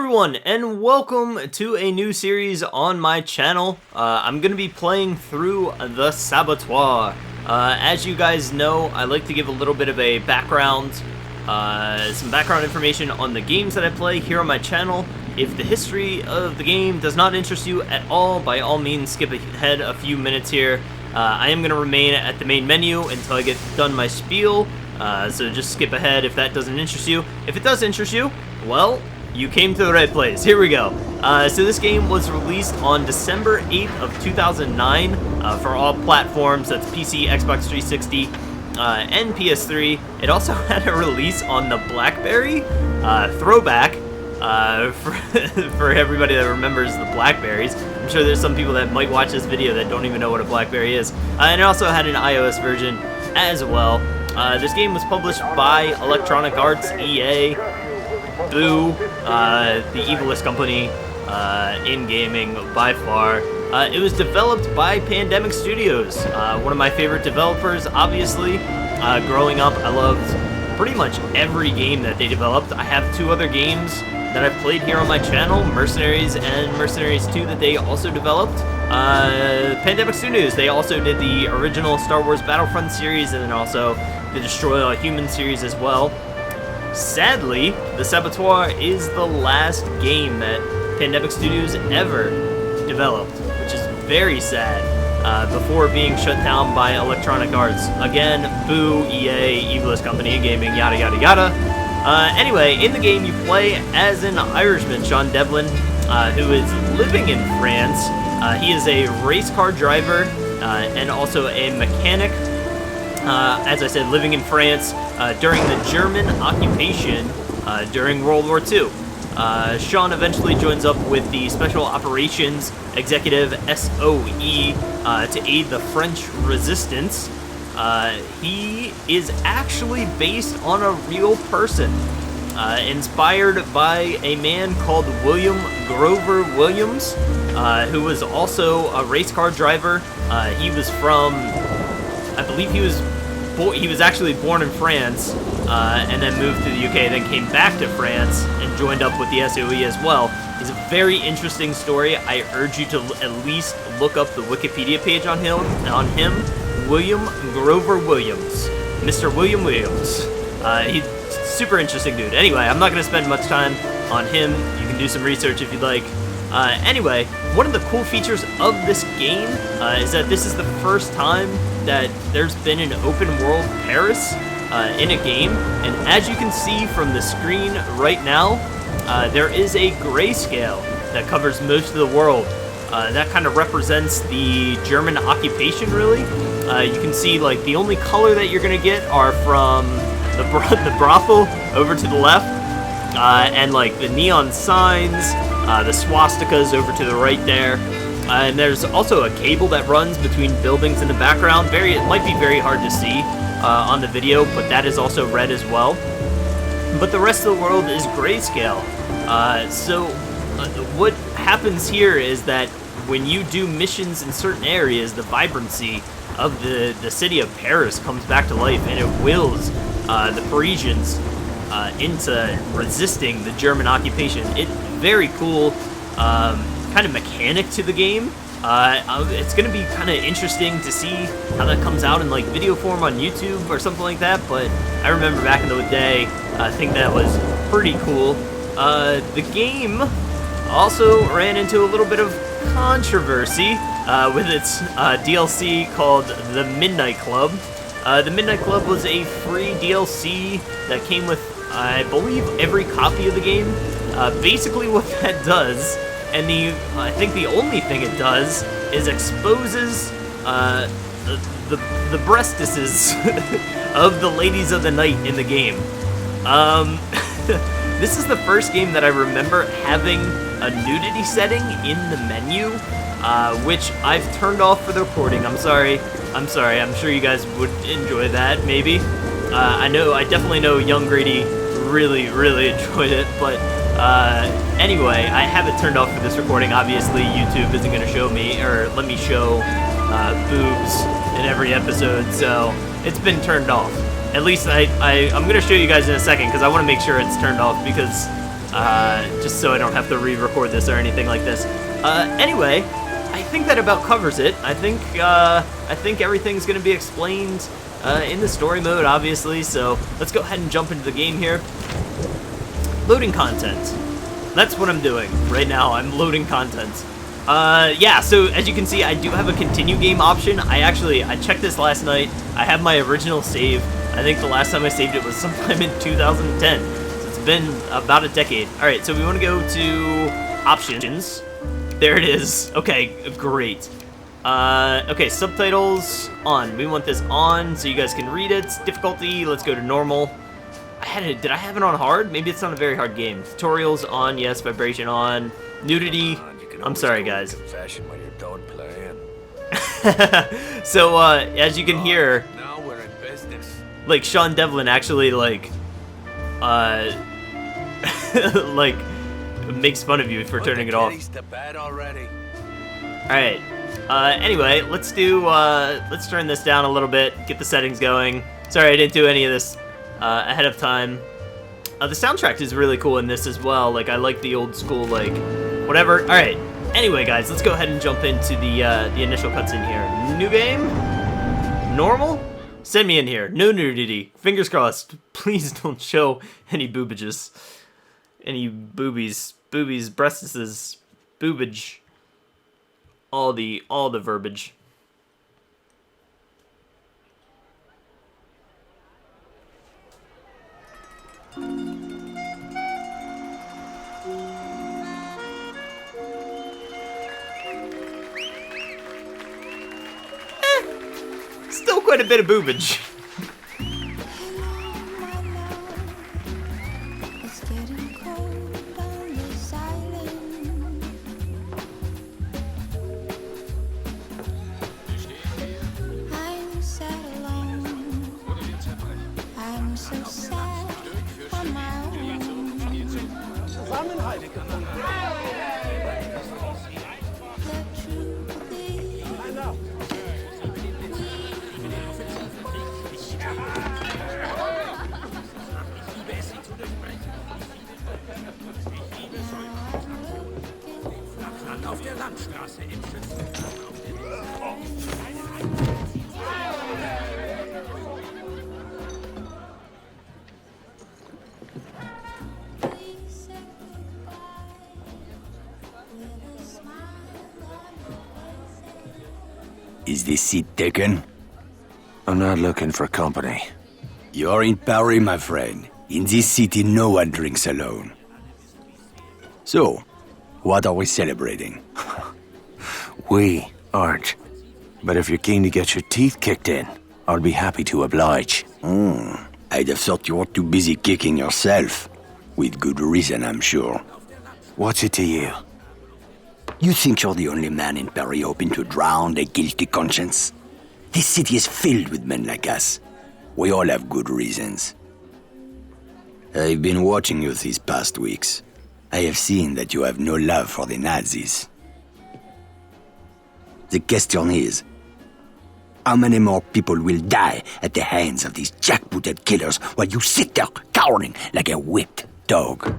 everyone, and welcome to a new series on my channel. I'm going to be playing through the Saboteur. As you guys know, I like to give a little bit of a background, some background information on the games that I play here on my channel. If the history of the game does not interest you at all, by all means skip ahead a few minutes here. I am going to remain at the main menu until I get done my spiel, so just skip ahead if that doesn't interest you. If it does interest you, well, you came to the right place. Here we go. So this game was released on December 8th of 2009 for all platforms. That's PC, Xbox 360, and PS3. It also had a release on the BlackBerry. Throwback for everybody that remembers the Blackberries. I'm sure there's some people that might watch this video that don't even know what a BlackBerry is. And it also had an iOS version as well. This game was published by Electronic Arts, EA, Boo, the evilest company in gaming by far. It was developed by Pandemic Studios, one of my favorite developers, obviously. Growing up, I loved pretty much every game that they developed. I have two other games that I've played here on my channel, Mercenaries and Mercenaries 2, that they also developed. Pandemic Studios, they also did the original Star Wars Battlefront series and then also the Destroy All Humans series as well. Sadly, the Saboteur is the last game that Pandemic Studios ever developed, which is very sad, before being shut down by Electronic Arts. Again, Boo, EA, evilest company in gaming, yada yada yada. Anyway, in the game you play as an Irishman, Sean Devlin, who is living in France. He is a race car driver and also a mechanic. As I said, living in France during the German occupation during World War II. Sean eventually joins up with the Special Operations Executive SOE to aid the French resistance. He is actually based on a real person, inspired by a man called William Grover Williams, who was also a race car driver. He was from, I believe he was actually born in France, and then moved to the UK, then came back to France and joined up with the SOE as well. It's a very interesting story. I urge you to at least look up the Wikipedia page on him. William Grover Williams. Mr. William Williams. He's a super interesting dude. Anyway, I'm not going to spend much time on him. You can do some research if you'd like. Anyway, one of the cool features of this game is that this is the first time that there's been an open world Paris in a game, and as you can see from the screen right now, there is a grayscale that covers most of the world. That kind of represents the German occupation, really. You can see, like, the only color that you're gonna get are from the brothel over to the left, and like the neon signs, the swastikas over to the right there. And there's also a cable that runs between buildings in the background. It might be very hard to see on the video, but that is also red as well. But the rest of the world is grayscale. So what happens here is that when you do missions in certain areas, the vibrancy of the city of Paris comes back to life, and it wills the Parisians into resisting the German occupation. It's very cool. Kind of mechanic to the game. It's going to be kind of interesting to see how that comes out in like video form on YouTube or something like that, but I remember back in the day, I think that was pretty cool. The game also ran into a little bit of controversy with its DLC called The Midnight Club. The Midnight Club was a free DLC that came with, I believe, every copy of the game. Basically what that does, and I think the only thing it does, is exposes the breastises of the ladies of the night in the game. This is the first game that I remember having a nudity setting in the menu, which I've turned off for the recording. I'm sorry. I'm sure you guys would enjoy that, maybe. I definitely know young Grady really enjoyed it, but anyway, I have it turned off for this recording. Obviously, YouTube isn't going to show me, or let me show boobs in every episode, so it's been turned off. At least I'm going to show you guys in a second, because I want to make sure it's turned off, because just so I don't have to re-record this or anything like this. Anyway, I think that about covers it. I think everything's gonna be explained in the story mode, obviously. So let's go ahead and jump into the game here. Loading content. That's what I'm doing right now. I'm loading content. Yeah, so as you can see, I do have a continue game option. I checked this last night. I have my original save. I think the last time I saved it was sometime in 2010. So it's been about a decade. All right, so we want to go to options. There it is. Okay, great. Okay, subtitles on. We want this on so you guys can read it. Difficulty, let's go to normal. Did I have it on hard? Maybe it's not a very hard game. Tutorials on, yes. Vibration on. Nudity. I'm sorry, guys. When you're done playing. So, as you can hear, now we're in business. like Sean Devlin actually like like makes fun of you for turning it off. To bed already. All right. Anyway, let's turn this down a little bit. Get the settings going. Sorry, I didn't do any of this ahead of time. The soundtrack is really cool in this as well. Like, I like the old school, like, whatever. All right. Anyway, guys, let's go ahead and jump into the initial cutscene here. New game? Normal? Send me in here. No nudity. Fingers crossed. Please don't show any boobages. Any boobies. Boobies, breastises, boobage. All the verbiage. Still quite a bit of boobage. Is this seat taken? I'm not looking for company. You're in Paris, my friend. In this city, no one drinks alone. So, what are we celebrating? We aren't. But if you're keen to get your teeth kicked in, I'll be happy to oblige. I'd have thought you were too busy kicking yourself. With good reason, I'm sure. What's it to you? You think you're the only man in Paris hoping to drown a guilty conscience? This city is filled with men like us. We all have good reasons. I've been watching you these past weeks. I have seen that you have no love for the Nazis. The question is, how many more people will die at the hands of these jackbooted killers while you sit there cowering like a whipped dog?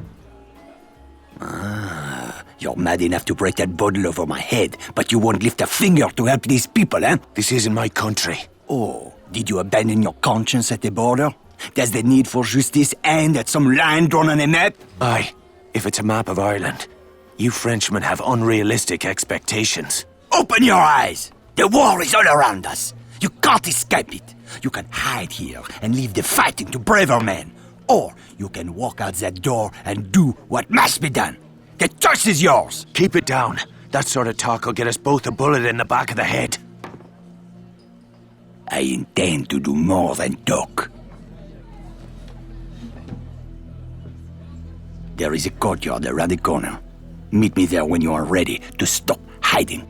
You're mad enough to break that bottle over my head, but you won't lift a finger to help these people, eh? This isn't my country. Oh, did you abandon your conscience at the border? Does the need for justice end at some line drawn on a map? Aye, if it's a map of Ireland. You Frenchmen have unrealistic expectations. Open your eyes! The war is all around us. You can't escape it. You can hide here and leave the fighting to braver men. Or you can walk out that door and do what must be done. The choice is yours! Keep it down. That sort of talk will get us both a bullet in the back of the head. I intend to do more than talk. There is a courtyard around the corner. Meet me there when you are ready to stop hiding.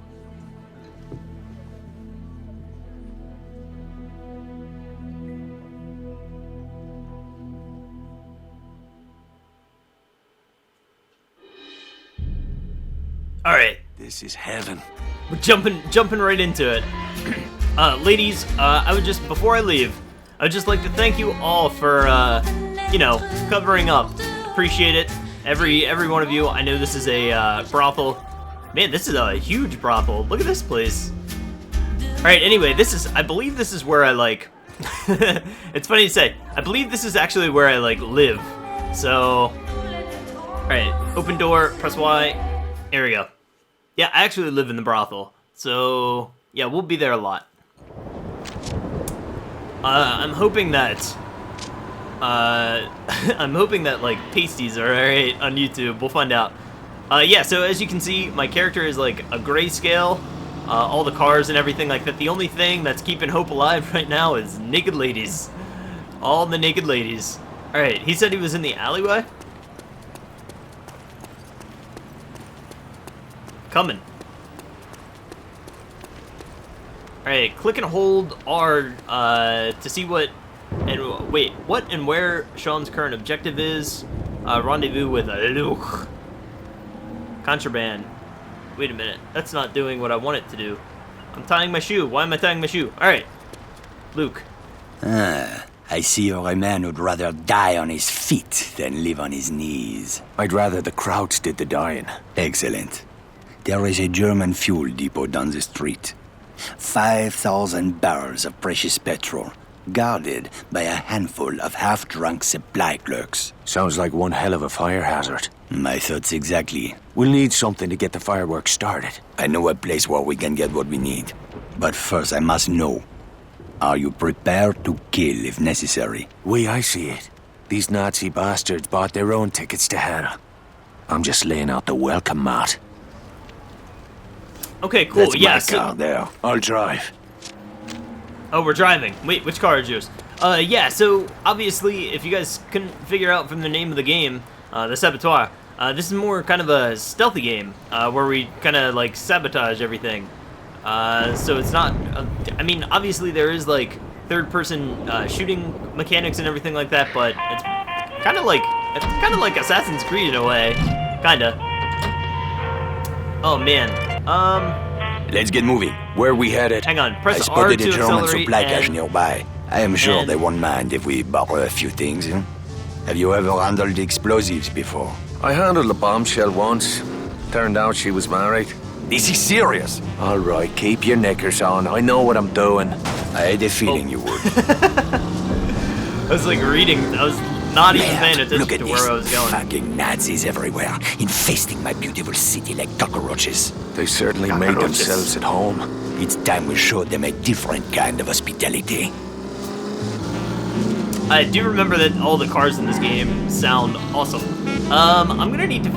All right, This is heaven. we're jumping right into it. Ladies, I would just, before I leave, I would just like to thank you all for, you know, covering up. Appreciate it. every one of you. I know this is a brothel. Man, this is a huge brothel. Look at this place. All right. Anyway, I believe this is where I like. It's funny to say. I believe this is actually where I like live. So, all right. Open door. Press Y. There we go. Yeah, I actually live in the brothel. So yeah, we'll be there a lot. I'm hoping that like pasties are alright on YouTube. We'll find out. Yeah, so as you can see, my character is like a grayscale. All the cars and everything like that. The only thing that's keeping hope alive right now is naked ladies. All the naked ladies. Alright, he said he was in the alleyway. Coming. Alright, click and hold R to see what and where Sean's current objective is. Rendezvous with Luc. Contraband. Wait a minute, that's not doing what I want it to do. I'm tying my shoe. Why am I tying my shoe? Alright. Luc. I see you're a man who'd rather die on his feet than live on his knees. I'd rather the Krauts did the dying. Excellent. There is a German fuel depot down the street. 5,000 barrels of precious petrol, guarded by a handful of half-drunk supply clerks. Sounds like one hell of a fire hazard. My thoughts exactly. We'll need something to get the fireworks started. I know a place where we can get what we need. But first I must know, are you prepared to kill if necessary? I see it. These Nazi bastards bought their own tickets to hell. I'm just laying out the welcome mat. Okay, cool. That's yeah, my car there. I'll drive. Oh, we're driving. Wait, which car is yours? Yeah, so obviously, if you guys couldn't figure out from the name of the game, the Saboteur, this is more kind of a stealthy game, where we kind of, like, sabotage everything. So it's not, I mean, obviously there is, like, third-person shooting mechanics and everything like that, but it's kind of like Assassin's Creed in a way. Kinda. Oh, man. Let's get moving. Where we headed? Hang on, I press R spotted to a German accelerate supply cache and... nearby. I am sure and- they won't mind if we borrow a few things. Have you ever handled explosives before? I handled a bombshell once. Turned out she was married. This is serious. All right, keep your knickers on. I know what I'm doing. I had a feeling you would. I was like reading, I was not even paying Merde, attention look at to these where I was going. fucking Nazis everywhere, infesting my beautiful city like cockroaches. They certainly made Cockroaches. themselves at home. It's time we showed them a different kind of hospitality. I do remember that all the cars in this game sound awesome. I'm gonna need to...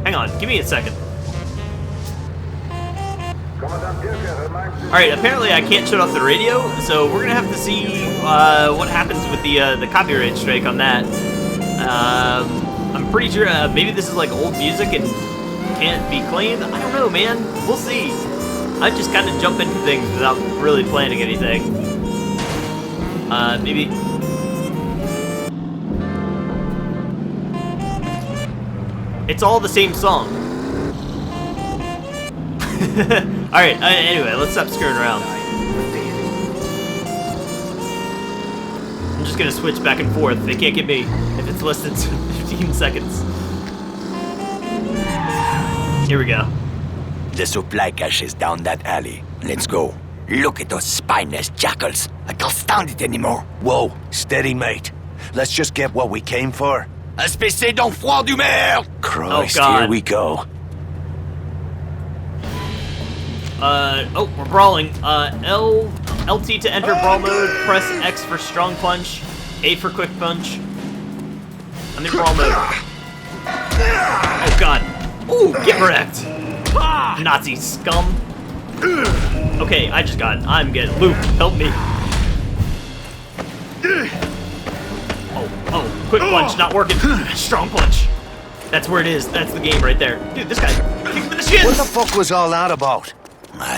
Hang on, give me a second. Alright, apparently I can't shut off the radio, so we're gonna have to see what happens with the copyright strike on that. I'm pretty sure maybe this is like old music and can't be claimed. I don't know, man. We'll see. I just kind of jump into things without really planning anything. Maybe... It's all the same song. Alright, anyway, let's stop screwing around. I'm just gonna switch back and forth. They can't get me if it's less than 15 seconds. Here we go. The supply cache is down that alley. Let's go. Look at those spineless jackals. I can't stand it anymore. Whoa, steady, mate. Let's just get what we came for. Espèce d'enfant du maire! Christ, Oh, God. here we go. Oh, we're brawling. LT to enter brawl mode, press X for strong punch, A for quick punch. I'm in brawl mode. Oh, God. Ooh, get wrecked. Nazi scum. Okay, I'm getting Luke, help me. Oh, quick punch, not working. Strong punch. That's where it is. That's the game right there. Dude, this guy kicked me in the shins. What the fuck was all that about?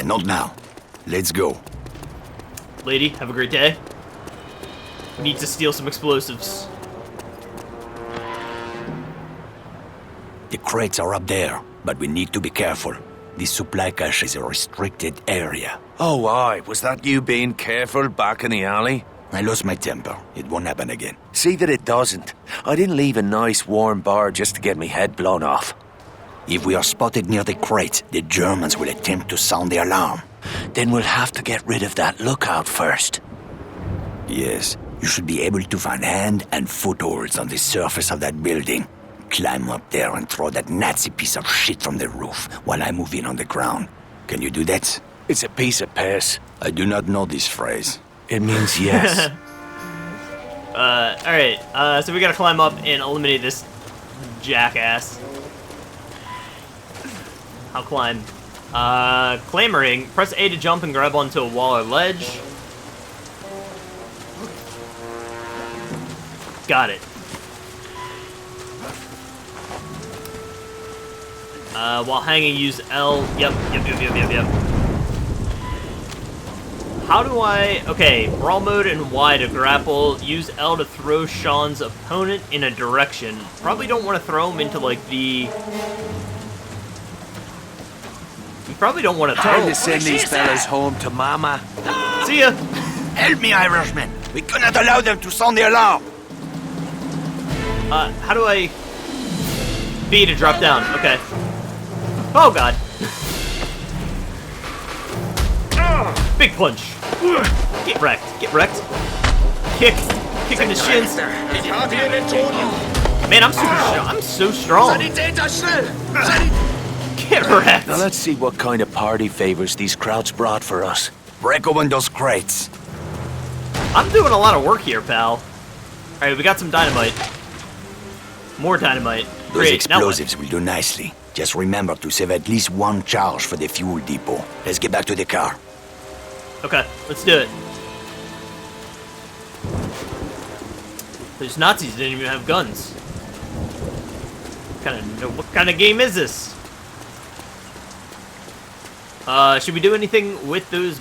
Not now. Let's go. Lady, have a great day. We need to steal some explosives. The crates are up there, but we need to be careful. This supply cache is a restricted area. Oh, aye. Was that you being careful back in the alley? I lost my temper. It won't happen again. See that it doesn't. I didn't leave a nice warm bar just to get me head blown off. If we are spotted near the crate, the Germans will attempt to sound the alarm. Then we'll have to get rid of that lookout first. Yes, you should be able to find hand and footholds on the surface of that building. Climb up there and throw that Nazi piece of shit from the roof while I move in on the ground. Can you do that? It's a piece of piss. I do not know this phrase. It means yes. Alright, so we gotta climb up and eliminate this jackass. I'll climb. Clamoring. Press A to jump and grab onto a wall or ledge. Got it. While hanging, use L. Yep. How do I... Okay, brawl mode and Y to grapple. Use L to throw Sean's opponent in a direction. Probably don't want to throw him into, like, the... You probably don't want to throw... Time to send these fellas home to mama. See ya! Help me, Irishman! We cannot allow them to sound the alarm! How do I... B to drop down. Okay. Oh, God. Big punch. Get wrecked. Get wrecked. Kick. Kick in the shins. Man, I'm so strong. Get wrecked. Now let's see what kind of party favors these crowds brought for us. Break open those crates. I'm doing a lot of work here, pal. Alright, we got some dynamite. More dynamite. Those Great. explosives will do nicely. Just remember to save at least one charge for the fuel depot. Let's get back to the car. Okay, let's do it. Those Nazis didn't even have guns. What kind of game is this? Should we do anything with those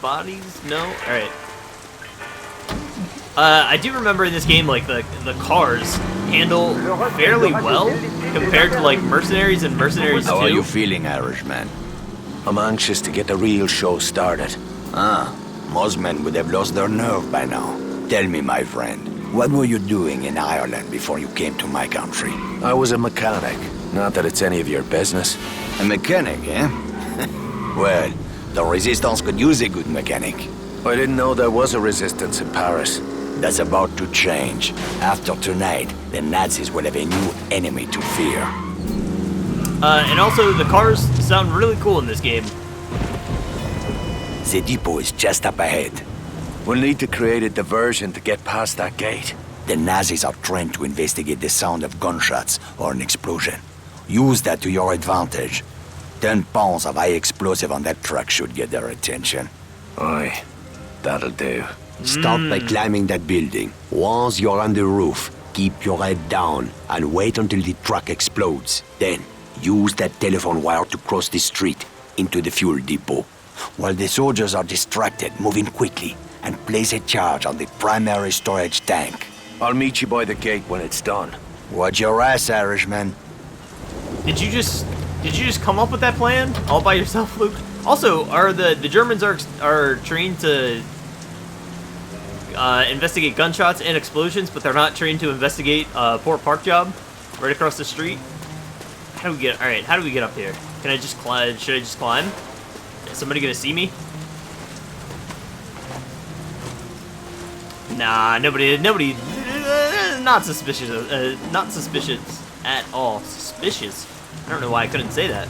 bodies? No? Alright. I do remember in this game, like, the cars handle fairly well compared to, like, Mercenaries and Mercenaries 2. How are you feeling, Irishman? I'm anxious to get the real show started. Most men would have lost their nerve by now. Tell me, my friend, what were you doing in Ireland before you came to my country? I was a mechanic. Not that it's any of your business. A mechanic, eh? Well, the Resistance could use a good mechanic. I didn't know there was a resistance in Paris. That's about to change. After tonight, the Nazis will have a new enemy to fear. And also, the cars sound really cool in this game. The depot is just up ahead. We'll need to create a diversion to get past that gate. The Nazis are trained to investigate the sound of gunshots or an explosion. Use that to your advantage. 10 pounds of high explosive on that truck should get their attention. Aye, that'll do. Start by climbing that building. Once you're on the roof, keep your head down and wait until the truck explodes. Then, use that telephone wire to cross the street into the fuel depot. While the soldiers are distracted, move in quickly and place a charge on the primary storage tank. I'll meet you by the gate when it's done. Watch your ass, Irishman. Did you just come up with that plan all by yourself, Luke? Also, are the Germans are trained to investigate gunshots and explosions, but they're not trained to investigate poor park job right across the street? How do we get? All right, how do we get up here? Can I just climb? Should I just climb? Is somebody gonna see me? Nah, nobody. Not suspicious. Not suspicious at all. Suspicious. I don't know why I couldn't say that.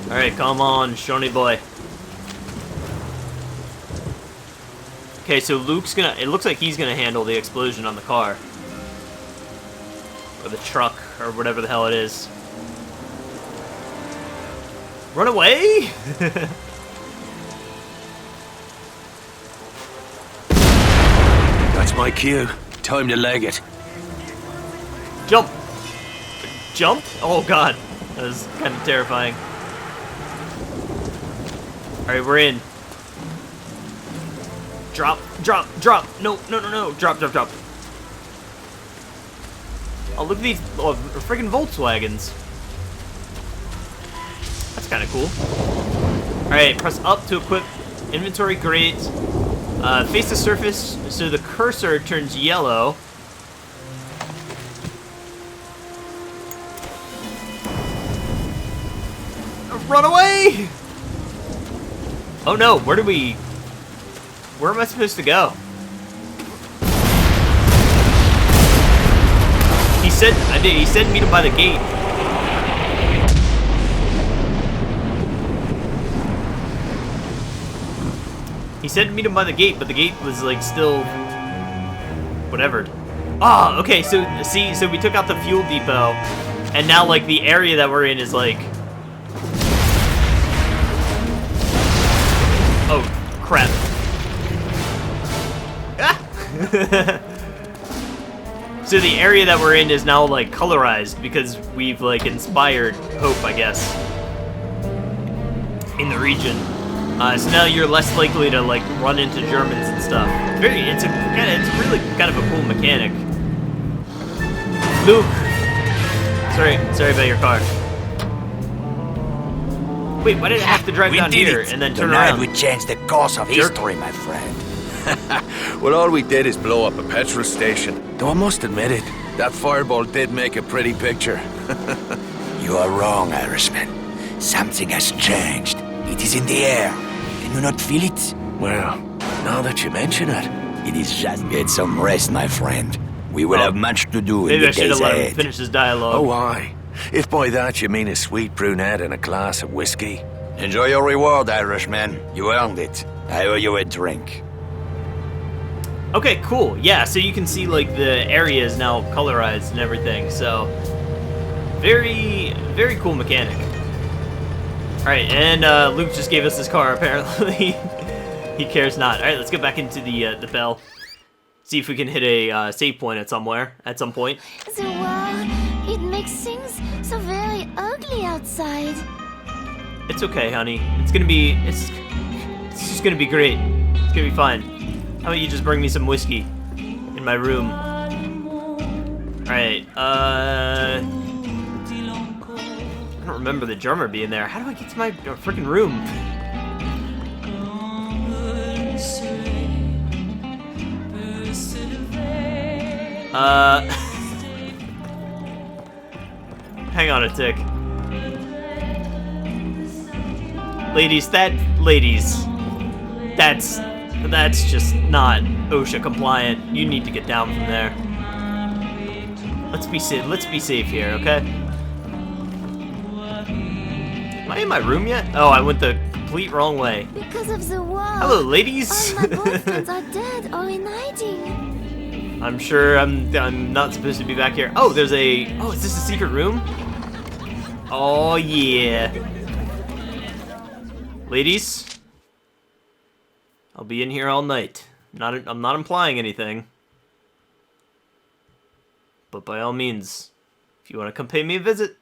All right, come on, Shawnee boy. Okay, so Luke's gonna. It looks like he's gonna handle the explosion on the car, or the truck, or whatever the hell it is. Run away! That's my cue. Time to leg it. Jump! Jump? Oh god, that was kind of terrifying. Alright, we're in. Drop, drop, drop! No, no, no, no! Drop, drop, drop. Oh, look at these freaking Volkswagens. kind of cool. Alright, press up to equip inventory grate. Face the surface so the cursor turns yellow. Run away! Oh no, where am I supposed to go? He said meet him by the gate. He said meet him by the gate, but the gate was like still whatever. Ah, okay, so we took out the fuel depot, and now like the area that we're in is like, oh crap. Ah! So the area that we're in is now like colorized because we've like inspired hope, I guess, in the region. So now you're less likely to like run into Germans and stuff. It's really kind of a cool mechanic. Luke, sorry about your car. Wait, why did I have to drive down here and then turn around? Tonight we changed the course of history, my friend. Well, all we did is blow up a petrol station. Though I must admit it, that fireball did make a pretty picture. You are wrong, Irishman. Something has changed. It is in the air. Can you not feel it? Well, now that you mention it. It is just get some rest, my friend. We will have much to do in Maybe the I should have days let him ahead. finish his dialogue. Oh, aye. If by that you mean a sweet brunette and a glass of whiskey. Enjoy your reward, Irishman. You earned it. I owe you a drink. Okay, cool. Yeah, so you can see like the area is now colorized and everything. So very, very cool mechanic. All right, and Luke just gave us his car. Apparently, he cares not. All right, let's get back into the bell. See if we can hit a save point at some point. The war, it makes things so very ugly outside. It's okay, honey. It's just gonna be great. It's gonna be fine. How about you just bring me some whiskey in my room? Alright, I don't remember the drummer being there. How do I get to my freaking room? Hang on a tick. Ladies, that's just not OSHA compliant. You need to get down from there. Let's be safe here, okay? Am I in my room yet? Oh, I went the complete wrong way. Because of the war. Hello, ladies. All my boyfriends are dead or in hiding. I'm sure I'm not supposed to be back here. Oh, is this a secret room? Oh yeah. Ladies, I'll be in here all night. I'm not implying anything. But by all means, if you want to come pay me a visit.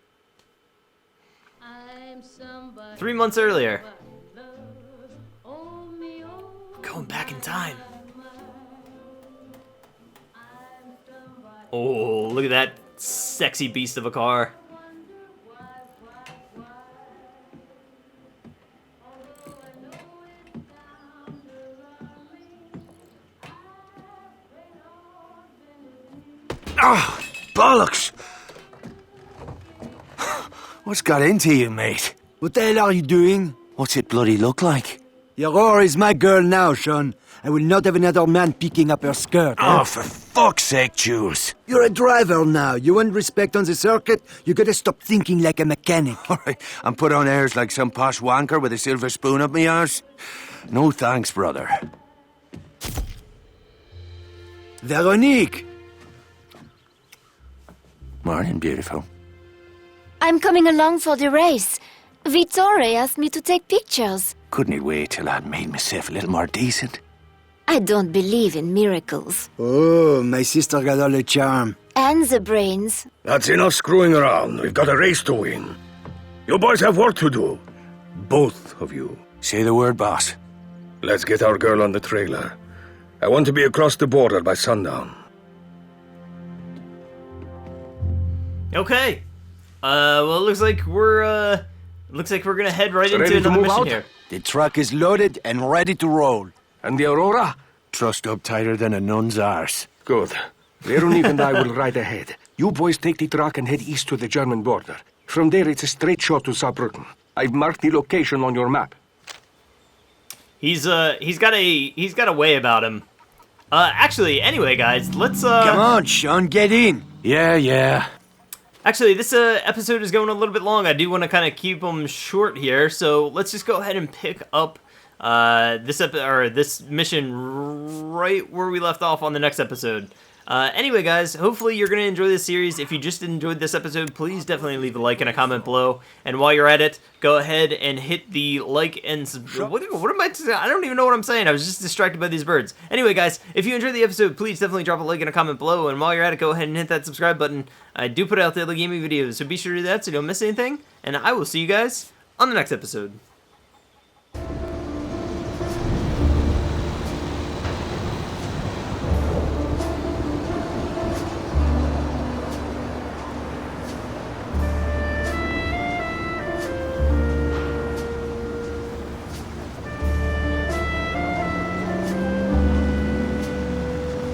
3 months earlier. Going back in time. Oh, look at that sexy beast of a car. Ah, bollocks! What's got into you, mate? What the hell are you doing? What's it bloody look like? Your whore is my girl now, Sean. I will not have another man picking up her skirt. Oh, for fuck's sake, Jules. You're a driver now. You want respect on the circuit? You gotta stop thinking like a mechanic. All right, and put on airs like some posh wanker with a silver spoon up me arse? No thanks, brother. Veronique! Morning, beautiful. I'm coming along for the race. Vittore asked me to take pictures. Couldn't he wait till I'd made myself a little more decent? I don't believe in miracles. Oh, my sister got all the charm. And the brains. That's enough screwing around. We've got a race to win. You boys have work to do. Both of you. Say the word, boss. Let's get our girl on the trailer. I want to be across the border by sundown. Okay. Well, it looks like we're looks like we're gonna head right into Ready to another move mission out? here. The truck is loaded and ready to roll. And the Aurora? Trussed up tighter than a nun's arse. Good. Veronique and I will ride ahead. You boys take the truck and head east to the German border. From there, it's a straight shot to Saarbrücken. I've marked the location on your map. He's got a way about him. Actually, anyway, guys, let's Come on, Sean, get in. Yeah. Actually, this episode is going a little bit long. I do want to kind of keep them short here, so let's just go ahead and pick up this mission right where we left off on the next episode. Anyway, guys, hopefully you're going to enjoy this series. If you just enjoyed this episode, please definitely leave a like and a comment below. And while you're at it, go ahead and hit the like and what am I saying? I don't even know what I'm saying. I was just distracted by these birds. Anyway, guys, if you enjoyed the episode, please definitely drop a like and a comment below. And while you're at it, go ahead and hit that subscribe button. I do put out daily gaming videos, so be sure to do that so you don't miss anything. And I will see you guys on the next episode.